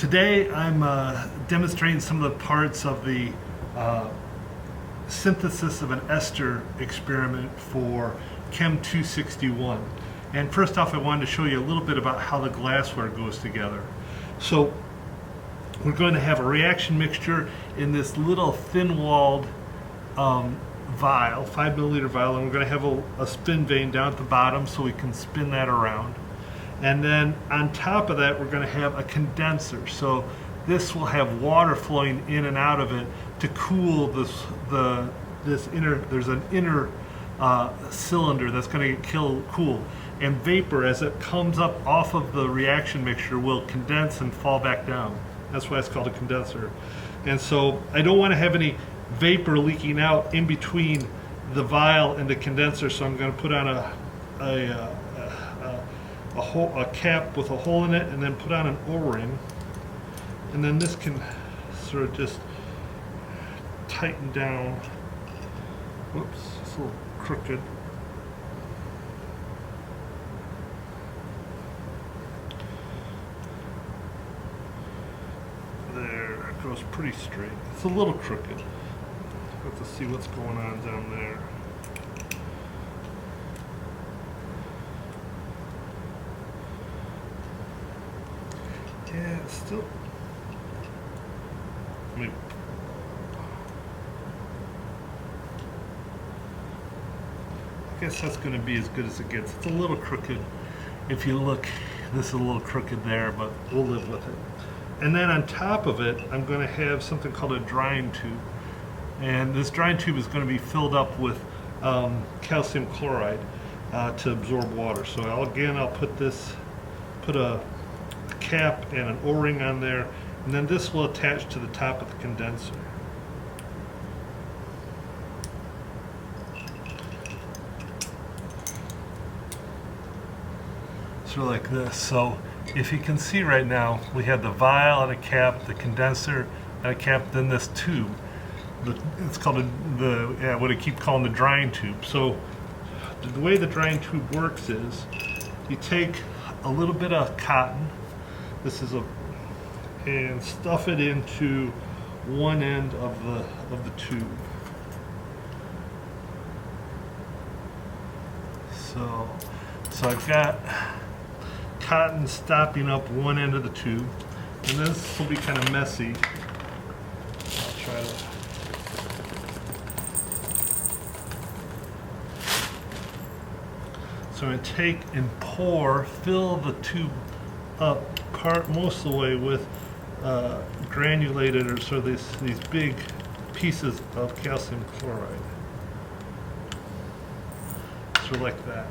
Today I'm demonstrating some of the parts of the synthesis of an ester experiment for CHEM 261. And first off, I wanted to show you a little bit about how the glassware goes together. So we're going to have a reaction mixture in this little thin-walled vial, 5 milliliter vial, and we're going to have a spin vane down at the bottom so we can spin that around. And then on top of that, we're going to have a condenser. So this will have water flowing in and out of it to cool there's an inner cylinder that's going to get cool. And vapor, as it comes up off of the reaction mixture, will condense and fall back down. That's why it's called a condenser. And so I don't want to have any vapor leaking out in between the vial and the condenser, so I'm going to put on a cap with a hole in it, and then put on an O-ring, and then this can sort of just tighten down. Whoops, it's a little crooked. There, it goes pretty straight. It's a little crooked. Have to see what's going on down there. Yeah, it's still. I guess that's going to be as good as it gets. It's a little crooked. If you look, this is a little crooked there, but we'll live with it. And then on top of it, I'm going to have something called a drying tube. And this drying tube is going to be filled up with calcium chloride to absorb water. So I'll put a cap and an O-ring on there, and then this will attach to the top of the condenser. So like this. So if you can see right now, we have the vial and a cap, the condenser and a cap, then this tube. It's called what I keep calling the drying tube. So the way the drying tube works is you take a little bit of cotton, and stuff it into one end of the tube. So I've got cotton stopping up one end of the tube, and this will be kind of messy. I'll try to. So I'm going to take and fill the tube up most of the way with granulated, or so these big pieces of calcium chloride. So like that.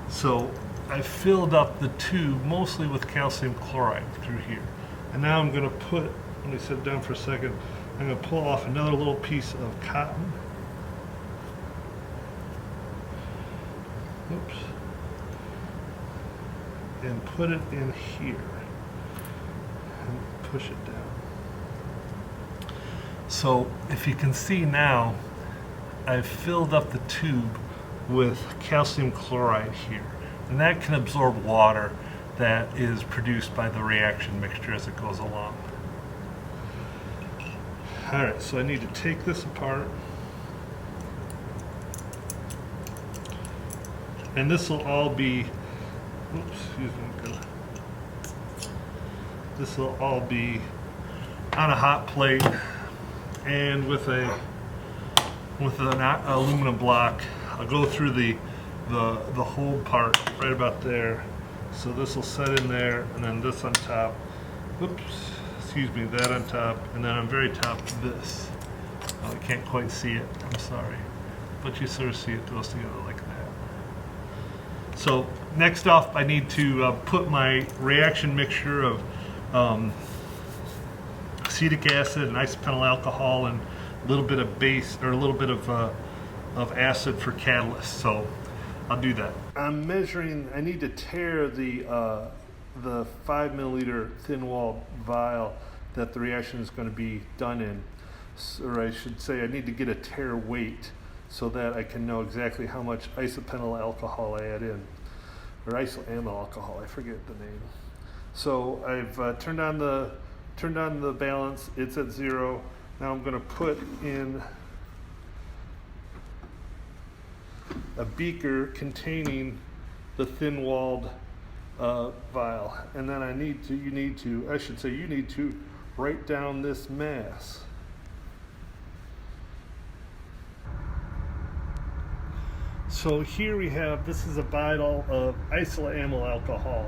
So I filled up the tube mostly with calcium chloride through here. And now I'm going to let me sit down for a second, I'm going to pull off another little piece of cotton. Oops. And put it in here and push it down. So if you can see now, I've filled up the tube with calcium chloride here, and that can absorb water that is produced by the reaction mixture as it goes along. Alright, so I need to take this apart, and this will all be this will all be on a hot plate and with an aluminum block. I'll go through the hold part right about there. So this will set in there, and then this on top. Oops, excuse me, that on top, and then on very top this. Oh, I can't quite see it, I'm sorry. But you sort of see it goes together like that. So next off, I need to put my reaction mixture of acetic acid and isopenyl alcohol and a little bit of base, or a little bit of acid for catalyst. So I'll do that. I'm measuring. I need to tear the 5 milliliter thin walled vial that the reaction is going to be done in. Or I should say, I need to get a tare weight so that I can know exactly how much isopenyl alcohol I add in, or isoamyl alcohol, I forget the name. So I've turned on the balance. It's at 0. Now I'm going to put in a beaker containing the thin-walled vial, and then you need to write down this mass. So here we have, this is a vial of isoamyl alcohol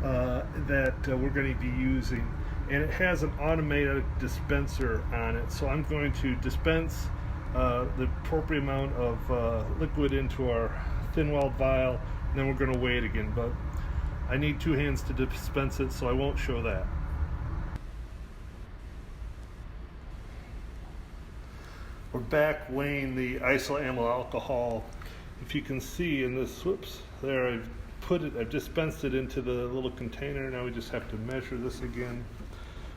that we're going to be using, and it has an automated dispenser on it. So I'm going to dispense the appropriate amount of liquid into our thin-walled vial, and then we're going to weigh it again. But I need 2 hands to dispense it, so I won't show that. We're back weighing the isoamyl alcohol. If you can see in this, whoops, there I've dispensed it into the little container. Now we just have to measure this again.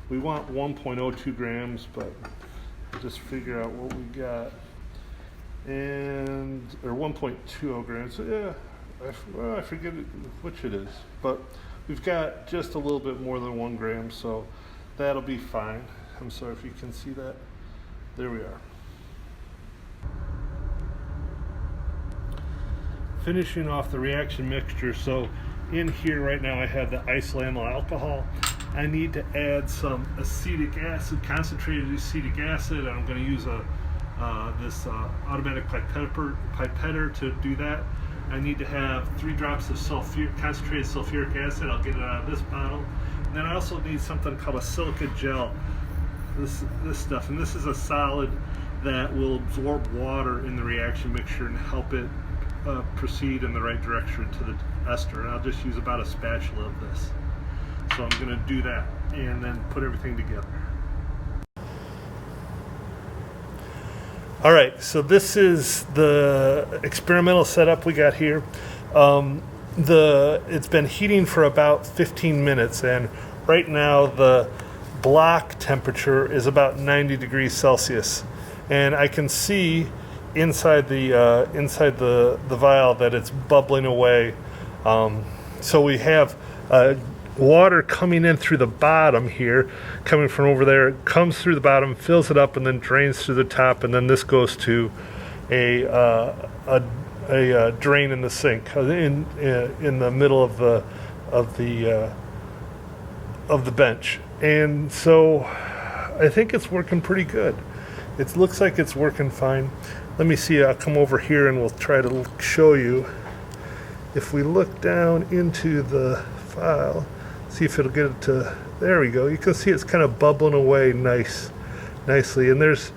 We want 1.02 grams, but we'll just figure out what we got. Or 1.20 grams. So yeah, I forget which it is, but we've got just a little bit more than 1 gram, so that'll be fine. I'm sorry if you can see that. There we are. Finishing off the reaction mixture. So in here right now I have the isoamyl alcohol. I need to add some acetic acid, concentrated acetic acid. I'm going to use this automatic pipetter to do that. I need to have 3 drops of concentrated sulfuric acid. I'll get it out of this bottle. And then I also need something called a silica gel. This stuff, and this is a solid that will absorb water in the reaction mixture and help it proceed in the right direction to the ester. And I'll just use about a spatula of this. So I'm going to do that and then put everything together. All right, so this is the experimental setup we got here. It's been heating for about 15 minutes, and right now the block temperature is about 90 degrees Celsius, and I can see inside the vial that it's bubbling away. So we have water coming in through the bottom here, coming from over there. It comes through the bottom, fills it up, and then drains through the top, and then this goes to a drain in the sink in the middle of the bench. And so I think it's working pretty good. It looks like it's working fine. Let me see, I'll come over here and we'll try to show you. If we look down into the file, see if it'll get it to, there we go. You can see it's kind of bubbling away nicely. And there's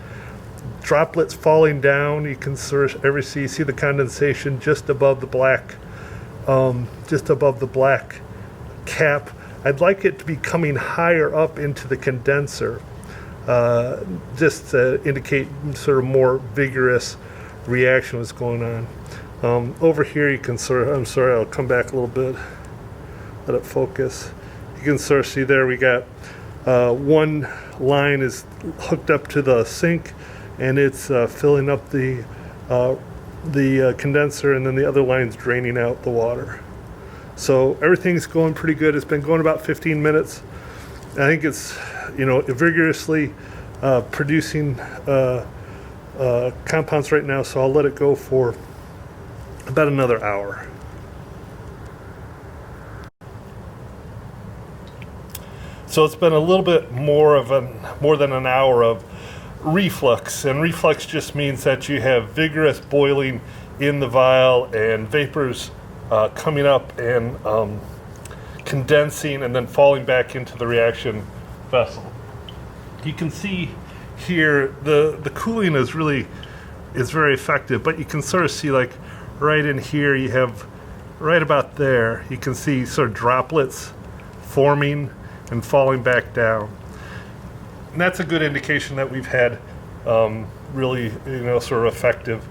droplets falling down. You can see the condensation just above the black cap. I'd like it to be coming higher up into the condenser, just to indicate sort of more vigorous reaction was going on. Over here you can I'm sorry, I'll come back a little bit, let it focus. You can sort of see there we got one line is hooked up to the sink, and it's filling up the condenser, and then the other line's draining out the water. So everything's going pretty good. It's been going about 15 minutes. I think it's, vigorously producing compounds right now, so I'll let it go for about another hour. So it's been a little bit more than an hour of reflux, and reflux just means that you have vigorous boiling in the vial and vapors coming up and condensing and then falling back into the reaction vessel. You can see here the cooling is very effective, but you can sort of see, like right in here, you have right about there, you can see sort of droplets forming and falling back down. And that's a good indication that we've had really sort of effective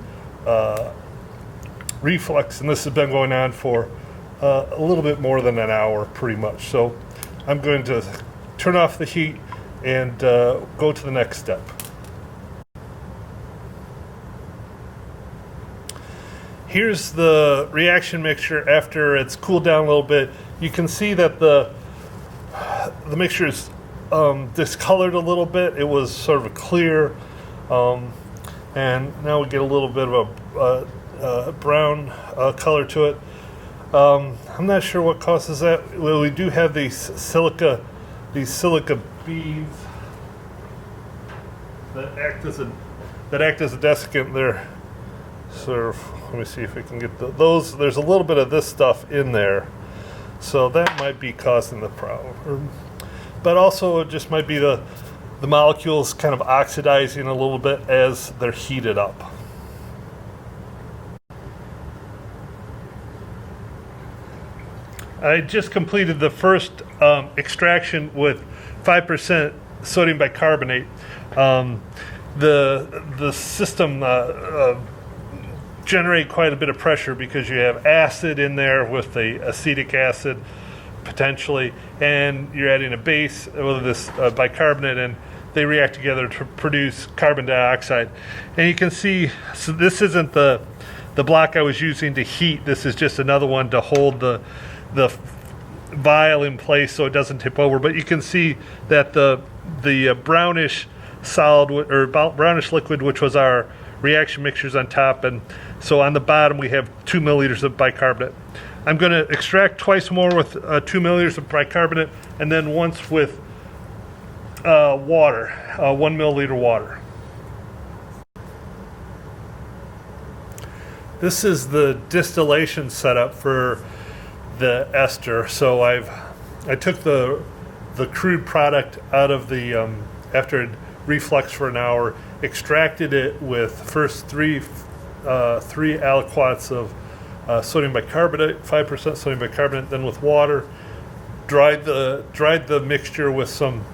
reflux, and this has been going on for a little bit more than an hour pretty much. So I'm going to turn off the heat and go to the next step. Here's the reaction mixture after it's cooled down a little bit. You can see that the the mixture is discolored a little bit. It was sort of a clear, and now we get a little bit of a brown color to it. I'm not sure what causes that. Well, we do have these silica beads that act as a desiccant. They're sort of, let me see if we can get those. There's a little bit of this stuff in there, so that might be causing the problem. But also it just might be the molecules kind of oxidizing a little bit as they're heated up. I just completed the first extraction with 5% sodium bicarbonate. The system generate quite a bit of pressure because you have acid in there with the acetic acid potentially, and you're adding a base with this bicarbonate, and they react together to produce carbon dioxide. And you can see, so this isn't the block I was using to heat. This is just another one to hold the vial in place so it doesn't tip over. But you can see that the brownish solid or brownish liquid, which was our reaction mixtures on top, and so on the bottom we have 2 milliliters of bicarbonate. I'm going to extract twice more with 2 milliliters of bicarbonate, and then once with water, 1 milliliter water. This is the distillation setup for the ester. So I took the crude product out of the after it refluxed for an hour, extracted it with first three aliquots of sodium bicarbonate, 5% sodium bicarbonate, then with water, dried the mixture with some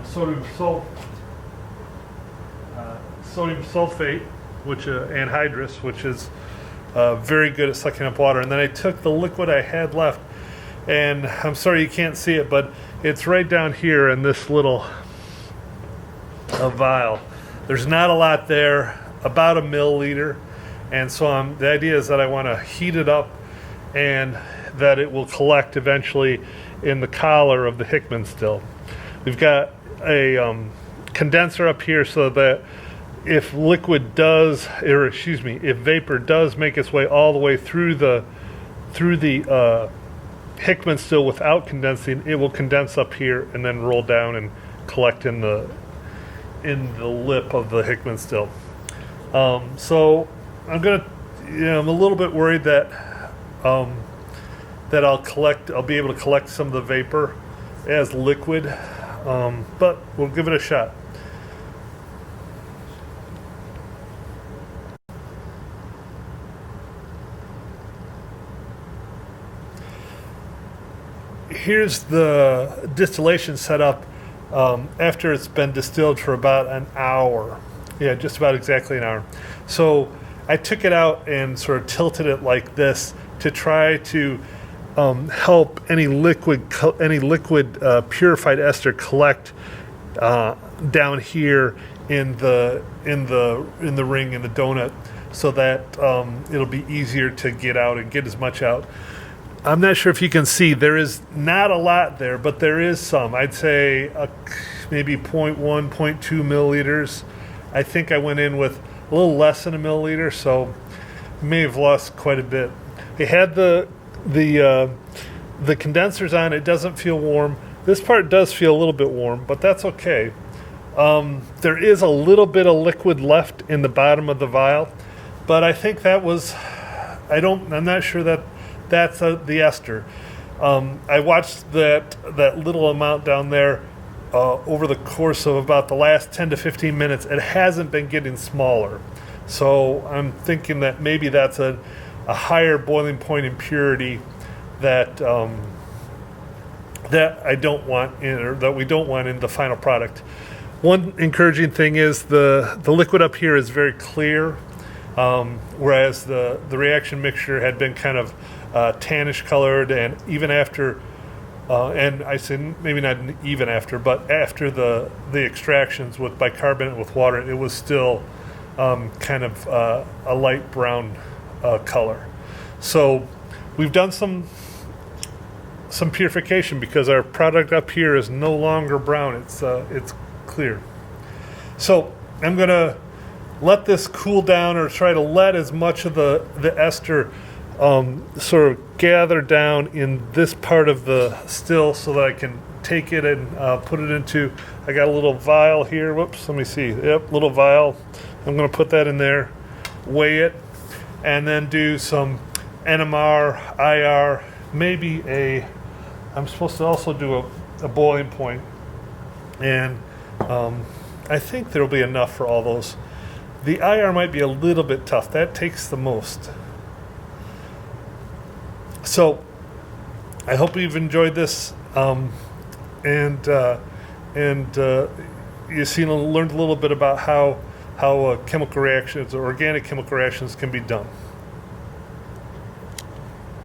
sodium sulfate, which anhydrous, which is very good at sucking up water. And then I took the liquid I had left, and I'm sorry you can't see it, but it's right down here in this little vial. There's not a lot there, about a milliliter, and so the idea is that I want to heat it up and that it will collect eventually in the collar of the Hickman still. We've got a condenser up here so that if vapor does make its way all the way through the Hickman still without condensing, it will condense up here and then roll down and collect in the lip of the Hickman still. So I'm a little bit worried that I'll be able to collect some of the vapor as liquid, but we'll give it a shot. Here's the distillation setup after it's been distilled for about an hour. Yeah, just about exactly an hour. So I took it out and sort of tilted it like this to try to help any liquid purified ester collect down here in the ring, in the donut, so that it'll be easier to get out and get as much out. I'm not sure if you can see, there is not a lot there, but there is some. I'd say maybe 0.1, 0.2 milliliters. I think I went in with a little less than a milliliter, so may have lost quite a bit. It had the condensers on. It doesn't feel warm. This part does feel a little bit warm, but that's okay. There is a little bit of liquid left in the bottom of the vial, but I think that was, I'm not sure that's the ester. I watched that little amount down there over the course of about the last 10 to 15 minutes. It hasn't been getting smaller. So I'm thinking that maybe that's a higher boiling point impurity that I don't want in, or that we don't want in the final product. One encouraging thing is the liquid up here is very clear, whereas the reaction mixture had been kind of tannish colored, and even after, and I say maybe not even after, but after the extractions with bicarbonate with water, it was still kind of a light brown color. So we've done some some purification because our product up here is no longer brown. It's clear. So I'm going to let this cool down, or try to let as much of the ester sort of gather down in this part of the still so that I can take it and put it into, I got a little vial here. Whoops, let me see. Yep, little vial. I'm going to put that in there, weigh it, and then do some NMR, IR, maybe I'm supposed to also do a boiling point. And I think there'll be enough for all those. The IR might be a little bit tough. That takes the most. So I hope you've enjoyed this, and you've learned a little bit about how chemical reactions or organic chemical reactions can be done.